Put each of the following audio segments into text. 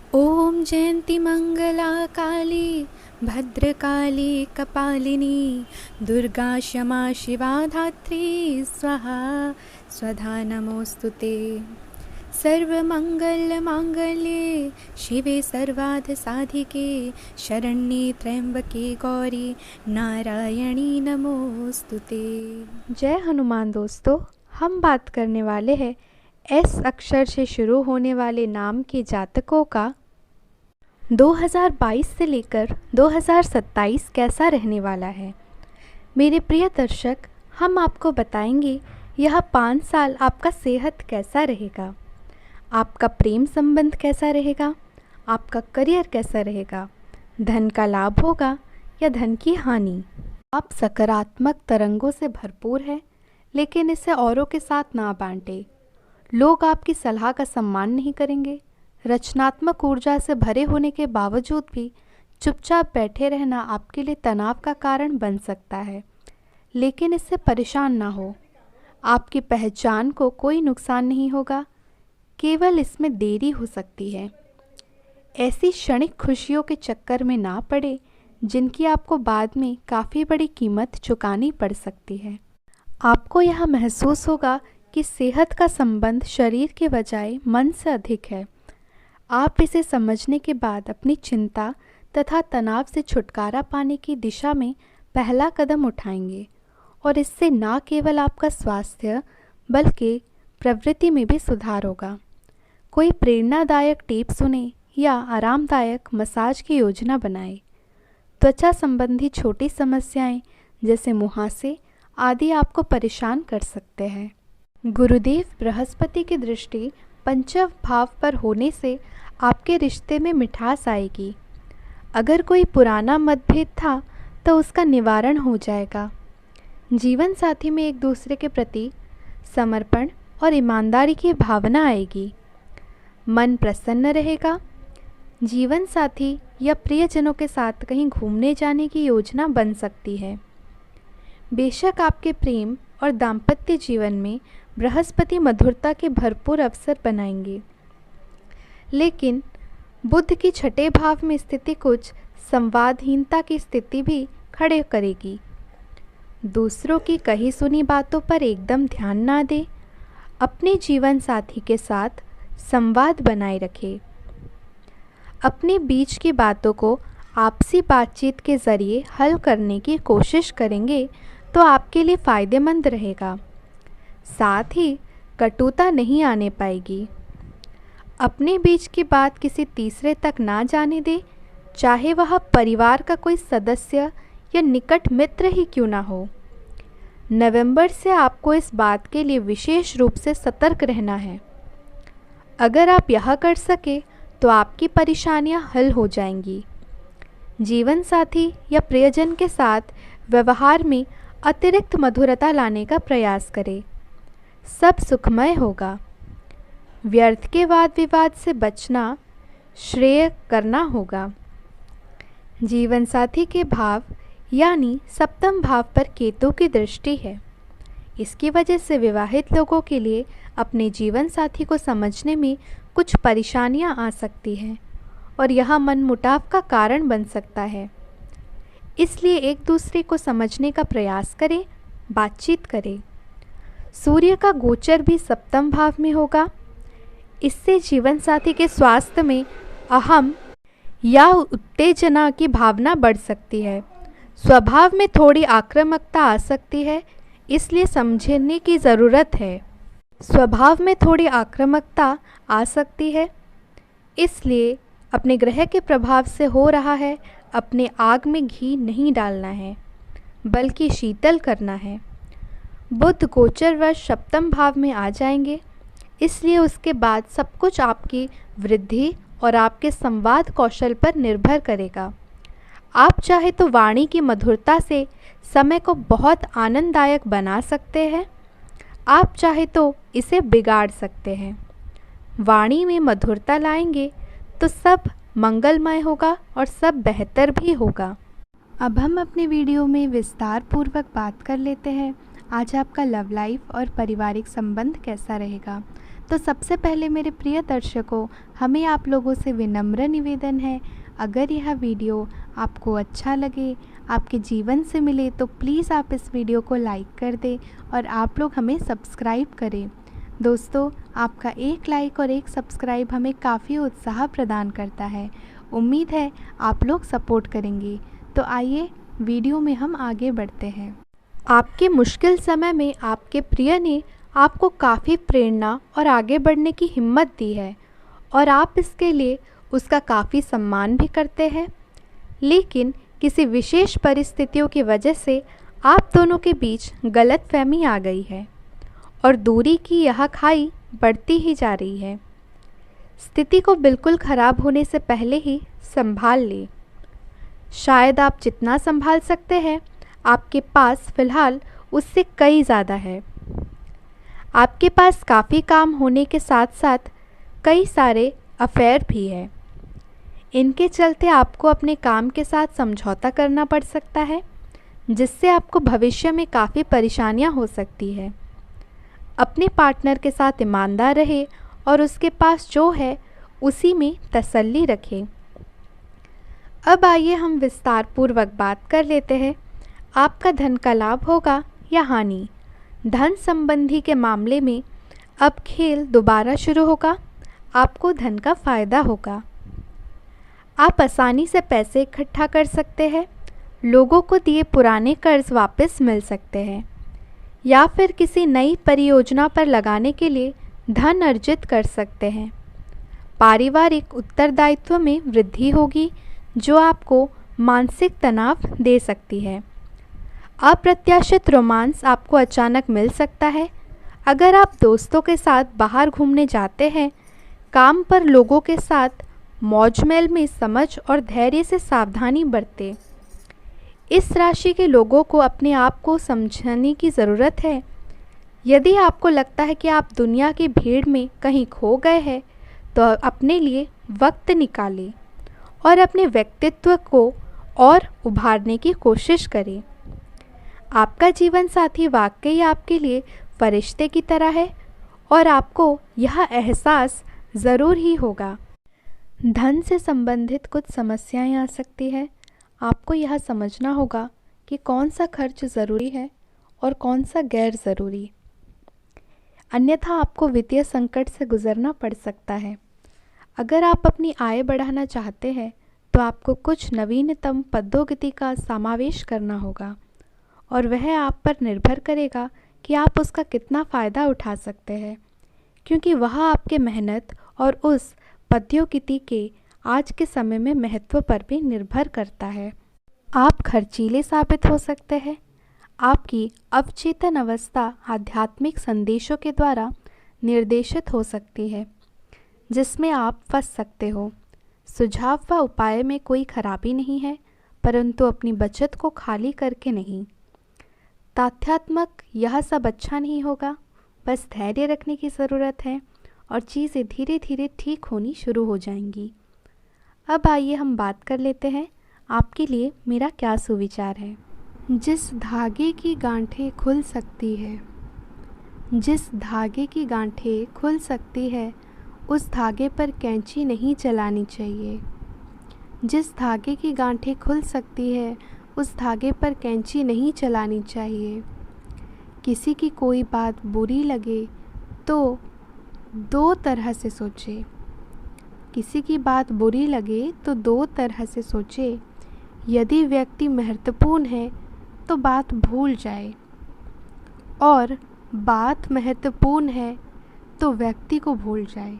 ॐ जयन्ती मङ्गला काली भद्रकाली कपालिनी दुर्गा क्षमा शिवा धात्री स्वाहा स्वधा नमोऽस्तु ते। सर्वमङ्गलमाङ्गल्ये शिवे सर्वार्थसाधिके शरण्ये त्र्यम्बके गौरी नारायणी नमोऽस्तु ते। जय हनुमान दोस्तों, हम बात करने वाले हैं एस अक्षर से शुरू होने वाले नाम के जातकों का 2022 से लेकर 2027 कैसा रहने वाला है। मेरे प्रिय दर्शक, हम आपको बताएंगे यह 5 साल आपका सेहत कैसा रहेगा, आपका प्रेम संबंध कैसा रहेगा, आपका करियर कैसा रहेगा, धन का लाभ होगा या धन की हानि। आप सकारात्मक तरंगों से भरपूर है, लेकिन इसे औरों के साथ ना बांटें। लोग आपकी सलाह का सम्मान नहीं करेंगे। रचनात्मक ऊर्जा से भरे होने के बावजूद भी चुपचाप बैठे रहना आपके लिए तनाव का कारण बन सकता है, लेकिन इससे परेशान ना हो। आपकी पहचान को कोई नुकसान नहीं होगा, केवल इसमें देरी हो सकती है। ऐसी क्षणिक खुशियों के चक्कर में ना पड़े जिनकी आपको बाद में काफ़ी बड़ी कीमत चुकानी पड़ सकती है। आपको यह महसूस होगा कि सेहत का संबंध शरीर के बजाय मन से अधिक है। आप इसे समझने के बाद अपनी चिंता तथा तनाव से छुटकारा पाने की दिशा में पहला कदम उठाएंगे, और इससे न केवल आपका स्वास्थ्य बल्कि प्रवृत्ति में भी सुधार होगा। कोई प्रेरणादायक टिप सुने या आरामदायक मसाज की योजना बनाएं। त्वचा संबंधी छोटी समस्याएं जैसे मुहासे आदि आपको परेशान कर सकते हैं। गुरुदेव बृहस्पति की दृष्टि पंचम भाव पर होने से आपके रिश्ते में मिठास आएगी। अगर कोई पुराना मतभेद था तो उसका निवारण हो जाएगा। जीवन साथी में एक दूसरे के प्रति समर्पण और ईमानदारी की भावना आएगी। मन प्रसन्न रहेगा। जीवन साथी या प्रियजनों के साथ कहीं घूमने जाने की योजना बन सकती है। बेशक आपके प्रेम और दाम्पत्य जीवन में बृहस्पति मधुरता के भरपूर अवसर बनाएंगे, लेकिन बुध की छठे भाव में स्थिति कुछ संवादहीनता की स्थिति भी खड़े करेगी। दूसरों की कही सुनी बातों पर एकदम ध्यान ना दें। अपने जीवन साथी के साथ संवाद बनाए रखें। अपने बीच की बातों को आपसी बातचीत के ज़रिए हल करने की कोशिश करेंगे तो आपके लिए फ़ायदेमंद रहेगा। साथ ही कटुता नहीं आने पाएगी। अपने बीच की बात किसी तीसरे तक ना जाने दे, चाहे वह परिवार का कोई सदस्य या निकट मित्र ही क्यों ना हो। नवंबर से आपको इस बात के लिए विशेष रूप से सतर्क रहना है। अगर आप यह कर सके तो आपकी परेशानियां हल हो जाएंगी। जीवन साथी या प्रियजन के साथ व्यवहार में अतिरिक्त मधुरता लाने का प्रयास करें। सब सुखमय होगा। व्यर्थ के वाद विवाद से बचना श्रेय करना होगा। जीवन साथी के भाव यानी सप्तम भाव पर केतु की दृष्टि है। इसकी वजह से विवाहित लोगों के लिए अपने जीवन साथी को समझने में कुछ परेशानियां आ सकती हैं और यह मनमुटाव का कारण बन सकता है। इसलिए एक दूसरे को समझने का प्रयास करें, बातचीत करें। सूर्य का गोचर भी सप्तम भाव में होगा। इससे जीवन साथी के स्वास्थ्य में अहम या उत्तेजना की भावना बढ़ सकती है। स्वभाव में थोड़ी आक्रामकता आ सकती है, इसलिए समझने की ज़रूरत है। स्वभाव में थोड़ी आक्रामकता आ सकती है, इसलिए अपने ग्रह के प्रभाव से हो रहा है। अपने आग में घी नहीं डालना है, बल्कि शीतल करना है। बुध गोचरवश सप्तम भाव में आ जाएंगे, इसलिए उसके बाद सब कुछ आपकी वृद्धि और आपके संवाद कौशल पर निर्भर करेगा। आप चाहे तो वाणी की मधुरता से समय को बहुत आनंददायक बना सकते हैं। आप चाहे तो इसे बिगाड़ सकते हैं। वाणी में मधुरता लाएंगे तो सब मंगलमय होगा और सब बेहतर भी होगा। अब हम अपने वीडियो में विस्तार पूर्वक बात कर लेते हैं आज आपका लव लाइफ और पारिवारिक संबंध कैसा रहेगा। तो सबसे पहले मेरे प्रिय दर्शकों, हमें आप लोगों से विनम्र निवेदन है, अगर यह वीडियो आपको अच्छा लगे, आपके जीवन से मिले, तो प्लीज़ आप इस वीडियो को लाइक कर दें और आप लोग हमें सब्सक्राइब करें। दोस्तों, आपका एक लाइक और एक सब्सक्राइब हमें काफ़ी उत्साह प्रदान करता है। उम्मीद है आप लोग सपोर्ट करेंगे। तो आइए वीडियो में हम आगे बढ़ते हैं। आपके मुश्किल समय में आपके प्रिय ने आपको काफ़ी प्रेरणा और आगे बढ़ने की हिम्मत दी है और आप इसके लिए उसका काफ़ी सम्मान भी करते हैं। लेकिन किसी विशेष परिस्थितियों की वजह से आप दोनों के बीच गलतफहमी आ गई है और दूरी की यह खाई बढ़ती ही जा रही है। स्थिति को बिल्कुल ख़राब होने से पहले ही संभाल लें। शायद आप जितना संभाल सकते हैं, आपके पास फ़िलहाल उससे कई ज़्यादा है। आपके पास काफ़ी काम होने के साथ साथ कई सारे अफेयर भी है। इनके चलते आपको अपने काम के साथ समझौता करना पड़ सकता है, जिससे आपको भविष्य में काफ़ी परेशानियां हो सकती है। अपने पार्टनर के साथ ईमानदार रहे और उसके पास जो है उसी में तसल्ली रखें। अब आइए हम विस्तार पूर्वक बात कर लेते हैं। आपका धन का लाभ होगा या हानि। धन संबंधी के मामले में अब खेल दोबारा शुरू होगा। आपको धन का फ़ायदा होगा। आप आसानी से पैसे इकट्ठा कर सकते हैं। लोगों को दिए पुराने कर्ज वापस मिल सकते हैं या फिर किसी नई परियोजना पर लगाने के लिए धन अर्जित कर सकते हैं। पारिवारिक उत्तरदायित्व में वृद्धि होगी, जो आपको मानसिक तनाव दे सकती है। अप्रत्याशित रोमांस आपको अचानक मिल सकता है। अगर आप दोस्तों के साथ बाहर घूमने जाते हैं, काम पर लोगों के साथ मौजमेल में समझ और धैर्य से सावधानी बरतें। इस राशि के लोगों को अपने आप को समझने की ज़रूरत है। यदि आपको लगता है कि आप दुनिया की भीड़ में कहीं खो गए हैं, तो अपने लिए वक्त निकालें और अपने व्यक्तित्व को और उभारने की कोशिश करें। आपका जीवन साथी वाकई आपके लिए फरिश्ते की तरह है और आपको यह एहसास ज़रूर ही होगा। धन से संबंधित कुछ समस्याएं आ सकती है। आपको यह समझना होगा कि कौन सा खर्च ज़रूरी है और कौन सा गैर ज़रूरी, अन्यथा आपको वित्तीय संकट से गुजरना पड़ सकता है। अगर आप अपनी आय बढ़ाना चाहते हैं, तो आपको कुछ नवीनतम पद्धति का समावेश करना होगा और वह आप पर निर्भर करेगा कि आप उसका कितना फ़ायदा उठा सकते हैं, क्योंकि वह आपके मेहनत और उस पद्धति के आज के समय में महत्व पर भी निर्भर करता है। आप खर्चीले साबित हो सकते हैं। आपकी अवचेतन अवस्था आध्यात्मिक संदेशों के द्वारा निर्देशित हो सकती है, जिसमें आप फंस सकते हो। सुझाव व उपाय में कोई खराबी नहीं है, परंतु अपनी बचत को खाली करके नहीं। तथ्यात्मक यह सब अच्छा नहीं होगा, बस धैर्य रखने की ज़रूरत है और चीज़ें धीरे धीरे ठीक होनी शुरू हो जाएंगी। अब आइए हम बात कर लेते हैं आपके लिए मेरा क्या सुविचार है। जिस धागे की गांठें खुल सकती है, जिस धागे की गांठें खुल सकती है, उस धागे पर कैंची नहीं चलानी चाहिए। जिस धागे की गांठें खुल सकती है, उस धागे पर कैंची नहीं चलानी चाहिए। किसी की कोई बात बुरी लगे तो दो तरह से सोचे। किसी की बात बुरी लगे तो दो तरह से सोचे। यदि व्यक्ति महत्वपूर्ण है तो बात भूल जाए, और बात महत्वपूर्ण है तो व्यक्ति को भूल जाए।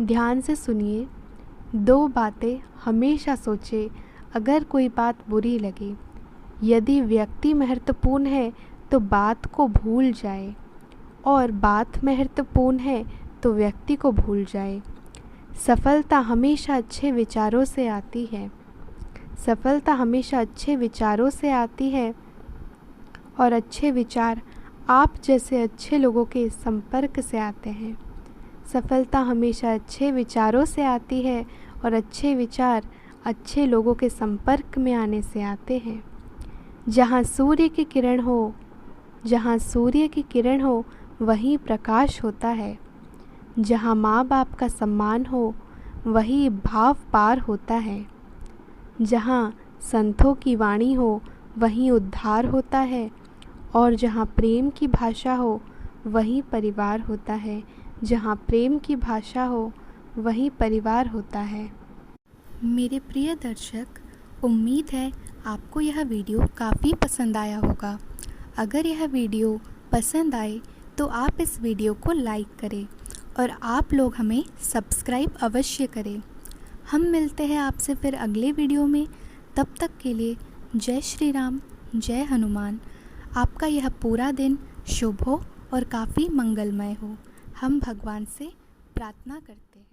ध्यान से सुनिए, दो बातें हमेशा सोचे। अगर कोई बात बुरी लगे, यदि व्यक्ति महत्वपूर्ण है तो बात को भूल जाए, और बात महत्वपूर्ण है तो व्यक्ति को भूल जाए। सफलता हमेशा अच्छे विचारों से आती है। सफलता हमेशा अच्छे विचारों से आती है, और अच्छे विचार आप जैसे अच्छे लोगों के संपर्क से आते हैं। सफलता हमेशा अच्छे विचारों से आती है, और अच्छे विचार अच्छे लोगों के संपर्क में आने से आते हैं। जहाँ सूर्य की किरण हो, जहाँ सूर्य की किरण हो, वहीं प्रकाश होता है। जहाँ माँ बाप का सम्मान हो वहीं भाव पार होता है। जहाँ संतों की वाणी हो वहीं उद्धार होता है, और जहाँ प्रेम की भाषा हो वहीं परिवार होता है। जहाँ प्रेम की भाषा हो वहीं परिवार होता है। मेरे प्रिय दर्शक, उम्मीद है आपको यह वीडियो काफ़ी पसंद आया होगा। अगर यह वीडियो पसंद आए तो आप इस वीडियो को लाइक करें और आप लोग हमें सब्सक्राइब अवश्य करें। हम मिलते हैं आपसे फिर अगले वीडियो में। तब तक के लिए जय श्री राम, जय हनुमान। आपका यह पूरा दिन शुभ हो और काफ़ी मंगलमय हो, हम भगवान से प्रार्थना करते हैं।